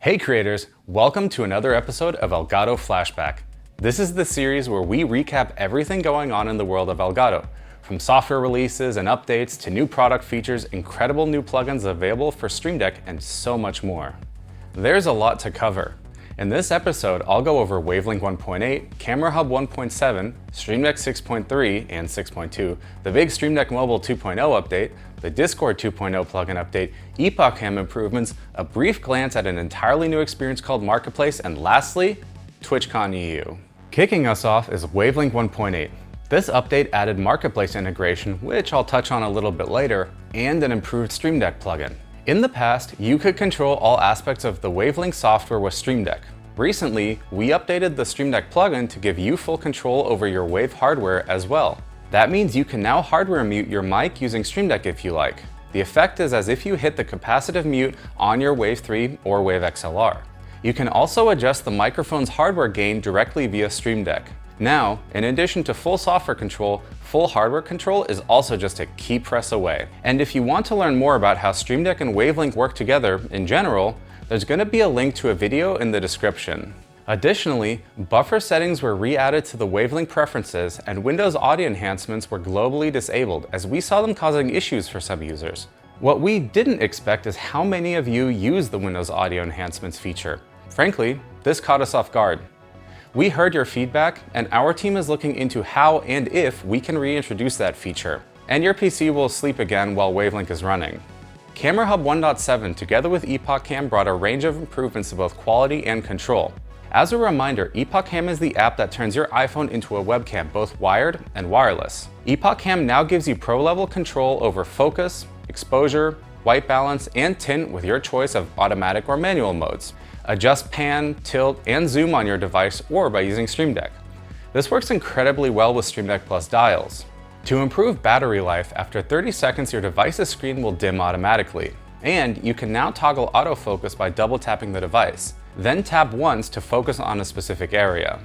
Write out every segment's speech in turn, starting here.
Hey creators, welcome to another episode of Elgato Flashback. This is the series where we recap everything going on in the world of Elgato, from software releases and updates to new product features, incredible new plugins available for Stream Deck, and so much more. There's a lot to cover. In this episode, I'll go over Wavelink 1.8, Camera Hub 1.7, Stream Deck 6.3 and 6.2, the big Stream Deck Mobile 2.0 update, the Discord 2.0 plugin update, EpocCam improvements, a brief glance at an entirely new experience called Marketplace, and lastly, TwitchCon EU. Kicking us off is Wavelink 1.8. This update added Marketplace integration, which I'll touch on a little bit later, and an improved Stream Deck plugin. In the past, you could control all aspects of the Wavelink software with Stream Deck. Recently, we updated the Stream Deck plugin to give you full control over your Wave hardware as well. That means you can now hardware mute your mic using Stream Deck if you like. The effect is as if you hit the capacitive mute on your Wave 3 or Wave XLR. You can also adjust the microphone's hardware gain directly via Stream Deck. Now, in addition to full software control, full hardware control is also just a key press away. And if you want to learn more about how Stream Deck and Wavelink work together in general, there's going to be a link to a video in the description. Additionally, buffer settings were re-added to the Wavelink preferences, and Windows audio enhancements were globally disabled as we saw them causing issues for some users. What we didn't expect is how many of you use the Windows audio enhancements feature. Frankly, this caught us off guard. We heard your feedback, and our team is looking into how and if we can reintroduce that feature. And your PC will sleep again while Wavelink is running. Camera Hub 1.7 together with EpocCam brought a range of improvements to both quality and control. As a reminder, EpocCam is the app that turns your iPhone into a webcam, both wired and wireless. EpocCam now gives you pro-level control over focus, exposure, white balance, and tint with your choice of automatic or manual modes. Adjust pan, tilt, and zoom on your device or by using Stream Deck. This works incredibly well with Stream Deck Plus dials. To improve battery life, after 30 seconds your device's screen will dim automatically. And you can now toggle autofocus by double tapping the device. Then tap once to focus on a specific area.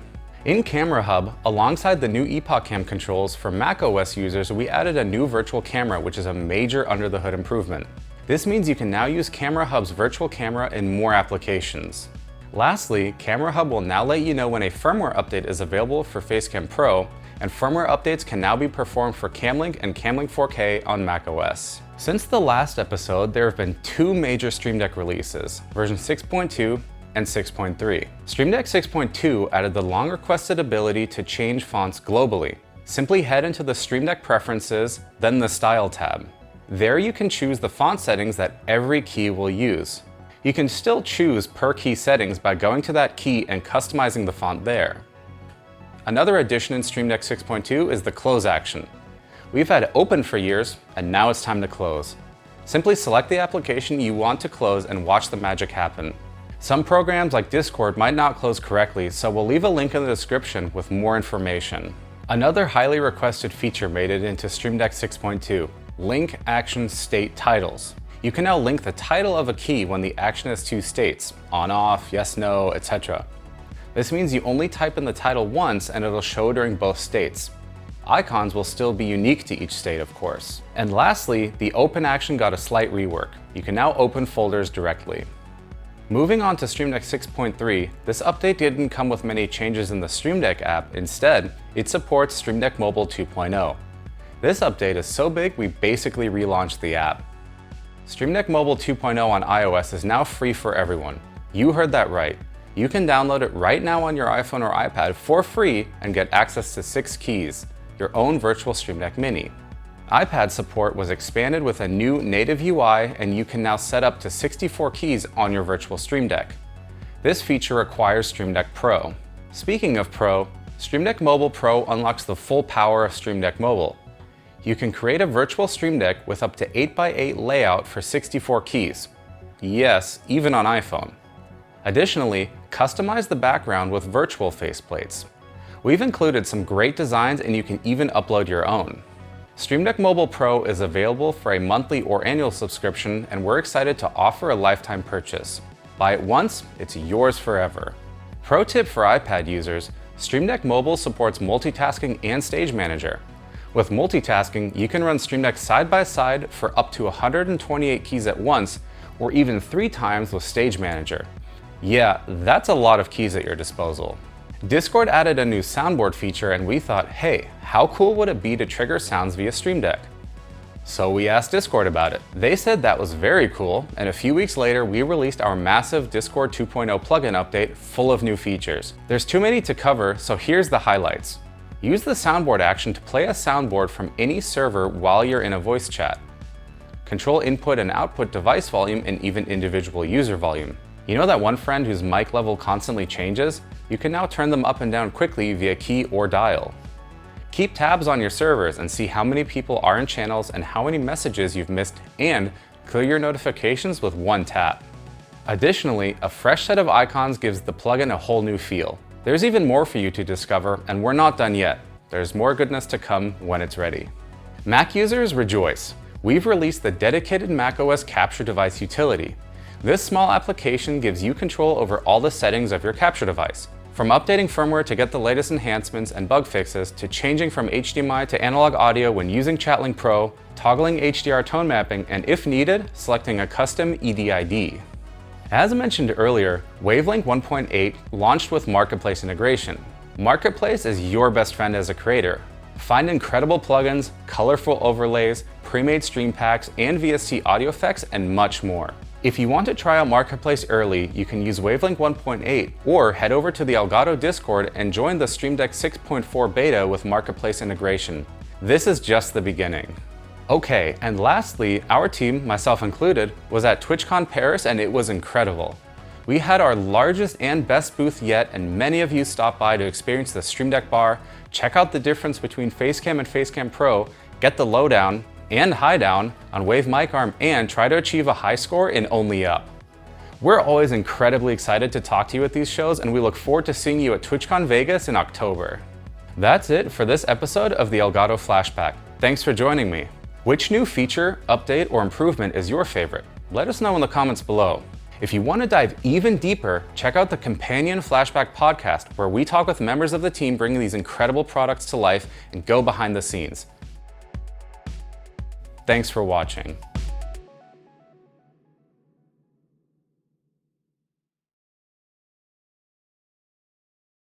In Camera Hub, alongside the new EpocCam controls for macOS users, we added a new virtual camera, which is a major under-the-hood improvement. This means you can now use Camera Hub's virtual camera in more applications. Lastly, Camera Hub will now let you know when a firmware update is available for Facecam Pro, and firmware updates can now be performed for Camlink and Camlink 4K on macOS. Since the last episode, there have been two major Stream Deck releases, version 6.2 and 6.3. Stream Deck 6.2 added the long-requested ability to change fonts globally. Simply head into the Stream Deck preferences, then the Style tab. There you can choose the font settings that every key will use. You can still choose per key settings by going to that key and customizing the font there. Another addition in Stream Deck 6.2 is the close action. We've had open for years, and now it's time to close. Simply select the application you want to close and watch the magic happen. Some programs like Discord might not close correctly, so we'll leave a link in the description with more information. Another highly requested feature made it into Stream Deck 6.2. Link action state titles. You can now link the title of a key when the action has two states, on, off, yes, no, etc. This means you only type in the title once and it'll show during both states. Icons will still be unique to each state, of course. And lastly, the open action got a slight rework. You can now open folders directly. Moving on to Stream Deck 6.3, this update didn't come with many changes in the Stream Deck app. Instead, it supports Stream Deck Mobile 2.0. This update is so big we basically relaunched the app. Stream Deck Mobile 2.0 on iOS is now free for everyone. You heard that right. You can download it right now on your iPhone or iPad for free and get access to 6 keys, your own virtual Stream Deck Mini. iPad support was expanded with a new native UI, and you can now set up to 64 keys on your virtual Stream Deck. This feature requires Stream Deck Pro. Speaking of Pro, Stream Deck Mobile Pro unlocks the full power of Stream Deck Mobile. You can create a virtual Stream Deck with up to 8x8 layout for 64 keys. Yes, even on iPhone. Additionally, customize the background with virtual faceplates. We've included some great designs, and you can even upload your own. Stream Deck Mobile Pro is available for a monthly or annual subscription, and we're excited to offer a lifetime purchase. Buy it once, it's yours forever. Pro tip for iPad users, Stream Deck Mobile supports multitasking and Stage Manager. With multitasking, you can run Stream Deck side by side for up to 128 keys at once, or even 3 times with Stage Manager. Yeah, that's a lot of keys at your disposal. Discord added a new soundboard feature and we thought, hey, how cool would it be to trigger sounds via Stream Deck? So we asked Discord about it. They said that was very cool, and a few weeks later we released our massive Discord 2.0 plugin update full of new features. There's too many to cover, so here's the highlights. Use the soundboard action to play a soundboard from any server while you're in a voice chat. Control input and output device volume and even individual user volume. You know that one friend whose mic level constantly changes? You can now turn them up and down quickly via key or dial. Keep tabs on your servers and see how many people are in channels and how many messages you've missed, and clear your notifications with one tap. Additionally, a fresh set of icons gives the plugin a whole new feel. There's even more for you to discover, and we're not done yet. There's more goodness to come when it's ready. Mac users, rejoice! We've released the dedicated macOS capture device utility. This small application gives you control over all the settings of your capture device. From updating firmware to get the latest enhancements and bug fixes, to changing from HDMI to analog audio when using ChatLink Pro, toggling HDR tone mapping, and if needed, selecting a custom EDID. As mentioned earlier, Wavelink 1.8 launched with Marketplace integration. Marketplace is your best friend as a creator. Find incredible plugins, colorful overlays, pre-made stream packs, and VST audio effects, and much more. If you want to try out Marketplace early, you can use Wavelink 1.8 or head over to the Elgato Discord and join the Stream Deck 6.4 beta with Marketplace integration. This is just the beginning. Okay, and lastly, our team, myself included, was at TwitchCon Paris and it was incredible. We had our largest and best booth yet, and many of you stopped by to experience the Stream Deck bar, check out the difference between Facecam and Facecam Pro, get the lowdown and high down on Wave Mic Arm, and try to achieve a high score in Only Up. We're always incredibly excited to talk to you at these shows, and we look forward to seeing you at TwitchCon Vegas in October. That's it for this episode of the Elgato Flashback. Thanks for joining me. Which new feature, update, or improvement is your favorite? Let us know in the comments below. If you want to dive even deeper, check out the Companion Flashback podcast, where we talk with members of the team bringing these incredible products to life and go behind the scenes. Thanks for watching.